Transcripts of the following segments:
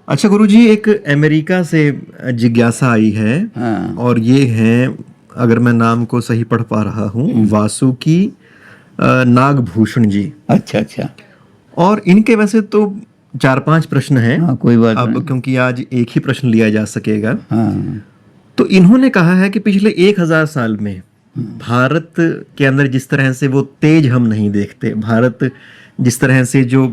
अच्छा गुरुजी, एक अमेरिका से जिज्ञासा आई है। हाँ। और ये है, अगर मैं नाम को सही पढ़ पा रहा हूँ, वासुकी नागभूषण जी। अच्छा अच्छा। और इनके वैसे तो 4-5 प्रश्न हैं। हाँ, कोई बात अब नहीं। क्योंकि आज एक ही प्रश्न लिया जा सकेगा, हाँ। तो इन्होंने कहा है कि पिछले 1000 साल में भारत के अंदर जिस तरह से वो तेज हम नहीं देखते, भारत जिस तरह से जो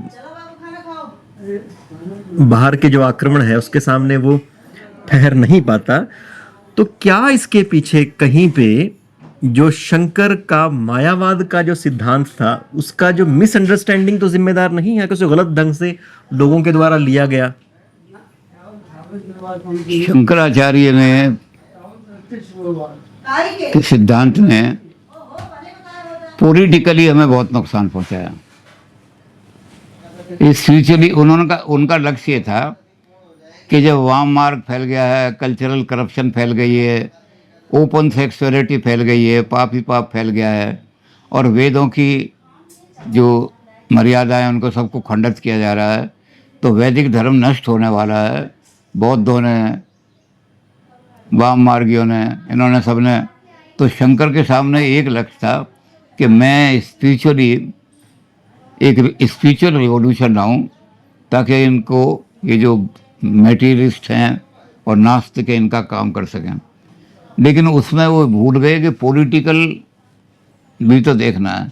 बाहर के जो आक्रमण है उसके सामने वो ठहर नहीं पाता, तो क्या इसके पीछे कहीं पे जो शंकर का मायावाद का जो सिद्धांत था उसका जो मिसअंडरस्टैंडिंग तो जिम्मेदार नहीं है कि उसे गलत ढंग से लोगों के द्वारा लिया गया? शंकराचार्य ने के सिद्धांत ने पॉलिटिकली हमें बहुत नुकसान पहुंचाया। स्पिरिचुअली उनका लक्ष्य था कि जब वाम मार्ग फैल गया है, कल्चरल करप्शन फैल गई है, ओपन सेक्सुअलिटी फैल गई है, पाप ही पाप फैल गया है, और वेदों की जो मर्यादाएं उनको सबको खंडित किया जा रहा है, तो वैदिक धर्म नष्ट होने वाला है। बौद्धों ने, वाम मार्गियों ने, इन्होंने सबने, तो शंकर के सामने एक लक्ष्य था कि मैं स्पिरिचुअली एक स्पिरिचुअल रिवॉल्यूशन लाऊं, ताकि इनको ये जो मेटीरियलिस्ट हैं और नास्तिक हैं इनका काम कर सकें। लेकिन उसमें वो भूल गए कि पॉलिटिकल भी तो देखना है।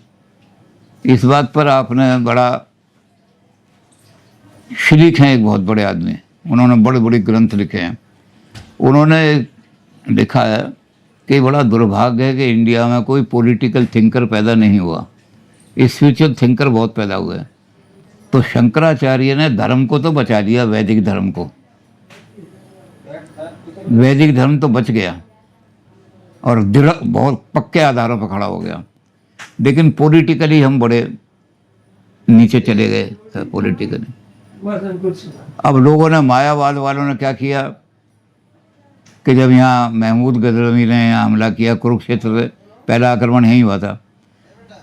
इस बात पर आपने बड़ा श्रीक हैं, एक बहुत बड़े आदमी, उन्होंने बड़े बड़े ग्रंथ लिखे हैं। उन्होंने लिखा है कि बड़ा दुर्भाग्य है कि इंडिया में कोई पॉलिटिकल थिंकर पैदा नहीं हुआ, स्पिरिचुअल थिंकर बहुत पैदा हुए। तो शंकराचार्य ने धर्म को तो बचा लिया, वैदिक धर्म को, वैदिक धर्म तो बच गया और बहुत पक्के आधारों पर खड़ा हो गया। लेकिन पॉलिटिकली हम बड़े नीचे चले गए पॉलिटिकली। अब लोगों ने, मायावाद वालों ने क्या किया कि जब यहाँ महमूद गजनवी ने यहाँ हमला किया कुरुक्षेत्र पे, पहला आक्रमण यहीं हुआ था,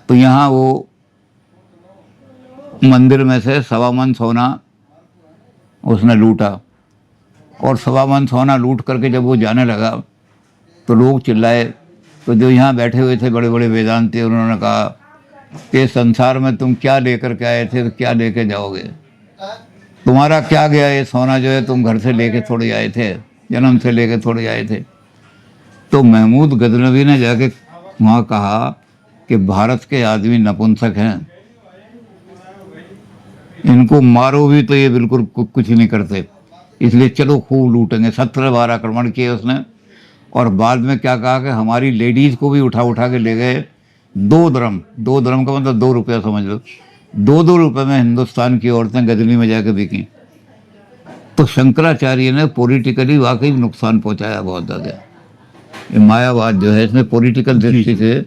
तो यहाँ वो मंदिर में से 1.25 मन सोना उसने लूटा, और 1.25 मन सोना लूट करके जब वो जाने लगा तो लोग चिल्लाए। तो जो यहाँ बैठे हुए थे बड़े बड़े वेदांती, उन्होंने कहा कि संसार में तुम क्या लेकर के आए थे तो क्या लेके जाओगे, तुम्हारा क्या गया ये सोना जो है, तुम घर से लेके थोड़े आए थे, जन्म से लेके थोड़े आए थे। तो महमूद गजनवी ने जाके वहाँ कहा कि भारत के आदमी नपुंसक हैं, इनको मारो भी तो ये बिल्कुल कुछ नहीं करते, इसलिए चलो खूब लूटेंगे। 17 बार आक्रमण किए उसने, और बाद में क्या कहा कि हमारी लेडीज़ को भी उठा उठा के ले गए। 2 दरम का मतलब 2 रुपया समझ लो, 2 रुपये में हिंदुस्तान की औरतें गजनी में जाकर बिकी। तो शंकराचार्य ने पॉलिटिकली वाकई नुकसान पहुंचाया बहुत ज़्यादा। ये मायावाद जो है इसने पॉलिटिकल दृष्टि से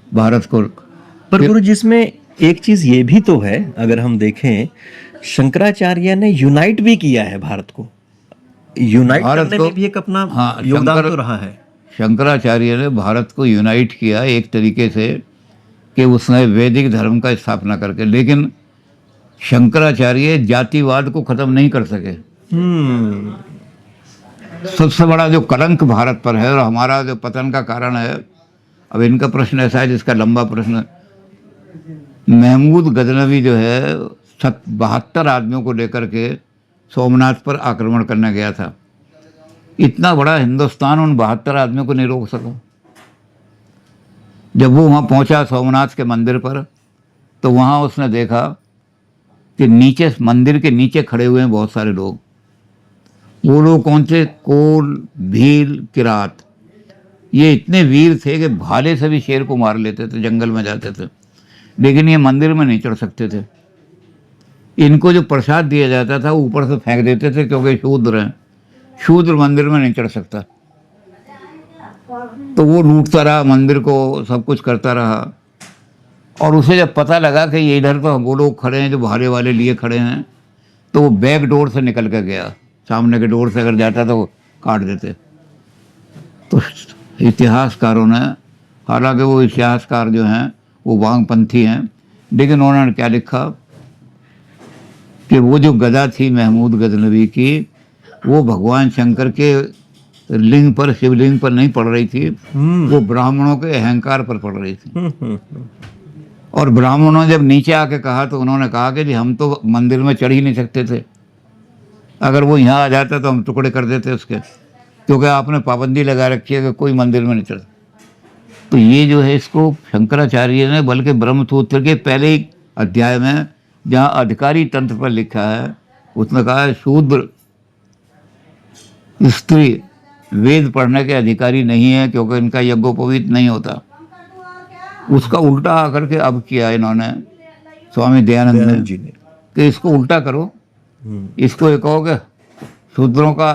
भारत को। पर गुरु, जिसमें एक चीज ये भी तो है, अगर हम देखें, शंकराचार्य ने यूनाइट भी किया है भारत को, यूनाइट करने में भी एक अपना योगदान तो रहा है। शंकराचार्य ने भारत को यूनाइट किया एक तरीके से कि उसने वैदिक धर्म का स्थापना करके, लेकिन शंकराचार्य जातिवाद को खत्म नहीं कर सके। सबसे बड़ा जो कलंक भारत पर है और हमारा जो पतन का कारण है, अब इनका प्रश्न ऐसा है जिसका लंबा प्रश्न। महमूद गजनवी जो है 72 आदमियों को लेकर के सोमनाथ पर आक्रमण करने गया था। इतना बड़ा हिंदुस्तान उन 72 आदमियों को नहीं रोक सका। जब वो वहाँ पहुँचा सोमनाथ के मंदिर पर, तो वहाँ उसने देखा कि नीचे, मंदिर के नीचे खड़े हुए हैं बहुत सारे लोग। वो लोग कौन से? कोल, भील, किरात। ये इतने वीर थे कि भाले से भी शेर को मार लेते थे, जंगल में जाते थे, लेकिन ये मंदिर में नहीं चढ़ सकते थे। इनको जो प्रसाद दिया जाता था ऊपर से फेंक देते थे, क्योंकि शूद्र हैं, शूद्र मंदिर में नहीं चढ़ सकता। तो वो लूटता रहा मंदिर को, सब कुछ करता रहा। और उसे जब पता लगा कि ये इधर तो वो लोग खड़े हैं जो भाले वाले लिए खड़े हैं, तो वो बैक डोर से निकल कर गया। सामने के डोर से अगर जाता तो वो काट देते। तो इतिहासकारों ने, हालांकि वो इतिहासकार जो हैं वो वामपंथी हैं, लेकिन उन्होंने क्या लिखा कि वो जो गदा थी महमूद गजनवी की, वो भगवान शंकर के लिंग पर, शिवलिंग पर नहीं पड़ रही थी, वो ब्राह्मणों के अहंकार पर पड़ रही थी। और ब्राह्मणों ने जब नीचे आके कहा तो उन्होंने कहा कि जी हम तो मंदिर में चढ़ ही नहीं सकते थे, अगर वो यहाँ आ जाता तो हम टुकड़े कर देते उसके, क्योंकि आपने पाबंदी लगा रखी है कि कोई मंदिर में नहीं चढ़ता। तो ये जो है, इसको शंकराचार्य ने बल्कि ब्रह्मसूत्र के पहले ही अध्याय में जहाँ अधिकारी तंत्र पर लिखा है, उसमें कहा है शूद्र स्त्री वेद पढ़ने के अधिकारी नहीं है, क्योंकि इनका यज्ञोपवीत नहीं होता। उसका उल्टा आकर के अब किया इन्होंने, स्वामी दयानंद जी ने। कि इसको उल्टा करो, इसको ये कहो कि शूद्रों का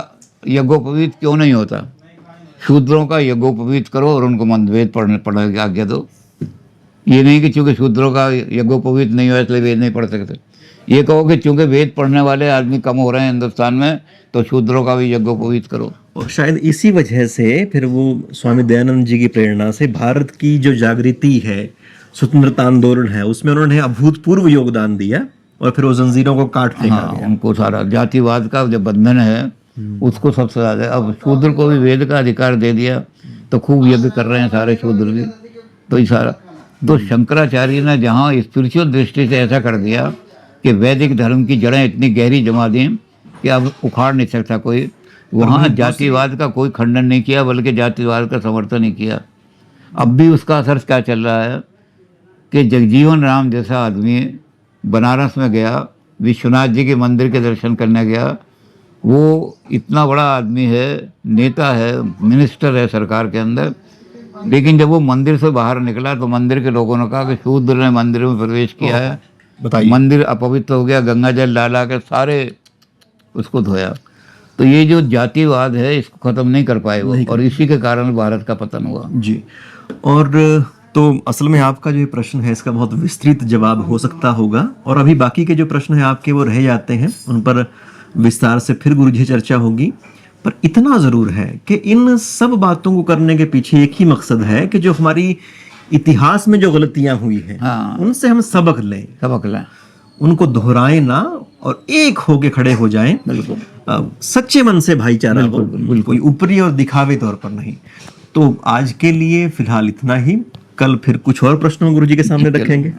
यज्ञोपवीत क्यों नहीं होता, शूद्रों का यज्ञोपवीत करो और उनको वेद पढ़ने की आज्ञा दो। ये नहीं कि चूंकि शूद्रों का यज्ञोपवीत नहीं हुआ इसलिए वेद नहीं पढ़ सकते। ये कहो कि चूंकि वेद पढ़ने वाले आदमी कम हो रहे हैं हिंदुस्तान में, तो शूद्रों का भी यज्ञोपवीत करो। और शायद इसी वजह से फिर वो स्वामी दयानंद जी की प्रेरणा से भारत की जो जागृति है, स्वतंत्रता आंदोलन है, उसमें उन्होंने अभूतपूर्व योगदान दिया और फिर वो जंजीरों को काट फेंका हाँ, गया। उनको सारा जातिवाद का जो बंधन है उसको सबसे ज़्यादा, अब शूद्र को भी वेद का अधिकार दे दिया तो खूब यज्ञ कर रहे हैं सारे शूद्र भी। तो ये सारा, तो शंकराचार्य ने जहाँ स्पिरिचुअल दृष्टि से ऐसा कर दिया कि वैदिक धर्म की जड़ें इतनी गहरी जमा दी कि अब उखाड़ नहीं सकता कोई, वहाँ जातिवाद का कोई खंडन नहीं किया, बल्कि जातिवाद का समर्थन ही किया। अब भी उसका असर क्या चल रहा है कि जगजीवन राम जैसा आदमी बनारस में गया, विश्वनाथ जी के मंदिर के दर्शन करने गया, वो इतना बड़ा आदमी है, नेता है, मिनिस्टर है सरकार के अंदर, लेकिन जब वो मंदिर से बाहर निकला तो मंदिर के लोगों ने कहा कि शूद्र ने मंदिर में प्रवेश किया है, बताइए। मंदिर अपवित्र हो गया, गंगा जल डाला के सारे उसको धोया। तो ये जो जातिवाद है इसको ख़त्म नहीं कर पाए वो, और इसी के कारण भारत का पतन हुआ। जी। और तो असल में आपका जो ये प्रश्न है इसका बहुत विस्तृत जवाब हो सकता होगा, और अभी बाकी के जो प्रश्न हैं आपके वो रह जाते हैं, उन पर विस्तार से फिर गुरुजी चर्चा होगी। पर इतना ज़रूर है कि इन सब बातों को करने के पीछे एक ही मकसद है कि जो हमारी इतिहास में जो गलतियां हुई हैं, हाँ, उनसे हम सबक लें, उनको दोहराएं ना, और एक होके खड़े हो जाएं, बिल्कुल सच्चे मन से भाईचारा हो, कोई ऊपरी और दिखावे तौर पर नहीं। तो आज के लिए फिलहाल इतना ही, कल फिर कुछ और प्रश्नों गुरुजी के सामने रखेंगे।